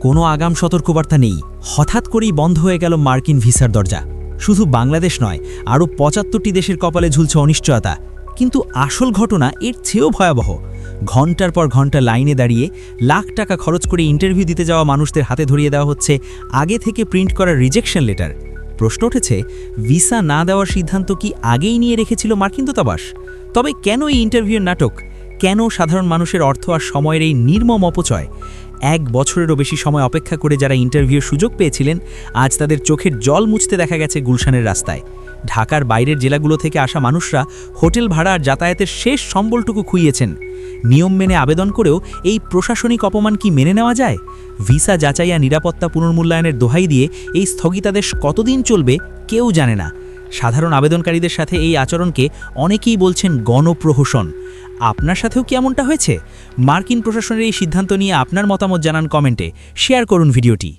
কোনো আগাম সতর্কবার্তা নেই, হঠাৎ করেই বন্ধ হয়ে গেল মার্কিন ভিসার দরজা। শুধু বাংলাদেশ নয়, আরও ৭৫টি দেশের কপালে ঝুলছে অনিশ্চয়তা। কিন্তু আসল ঘটনা এর চেয়েও ভয়াবহ। ঘন্টার পর ঘন্টা লাইনে দাঁড়িয়ে লাখ টাকা খরচ করে ইন্টারভিউ দিতে যাওয়া মানুষদের হাতে ধরিয়ে দেওয়া হচ্ছে আগে থেকে প্রিন্ট করা রিজেকশন লেটার। প্রশ্ন উঠেছে, ভিসা না দেওয়ার সিদ্ধান্ত কি আগেই নিয়ে রেখেছিল মার্কিন দূতাবাস? তবে কেন এই ইন্টারভিউয়ের নাটক? কেন সাধারণ মানুষের অর্থ আর সময়ের এই নির্মম অপচয়? ১ বছরেরও বেশি সময় অপেক্ষা করে যারা ইন্টারভিউর সুযোগ পেয়েছিলেন, আজ তাদের চোখের জল মুছতে দেখা গেছে গুলশানের রাস্তায়। ঢাকার বাইরের জেলাগুলো থেকে আসা মানুষরা হোটেল ভাড়া আর যাতায়াতের শেষ সম্বলটুকু খুইয়েছেন। নিয়ম মেনে আবেদন করেও এই প্রশাসনিক অপমান কি মেনে নেওয়া যায়? ভিসা যাচাই আর নিরাপত্তা পুনর্মূল্যায়নের দোহাই দিয়ে এই স্থগিতাদেশ কতদিন চলবে কেউ জানে না। সাধারণ আবেদনকারীদের সাথে এই আচরণকে অনেকেই বলছেন গণপ্রহসন। আপনার সাথেও কি এমনটা হয়েছে? মার্কিন প্রশাসনের এই সিদ্ধান্ত নিয়ে আপনার মতামত জানান কমেন্টে, শেয়ার করুন ভিডিওটি।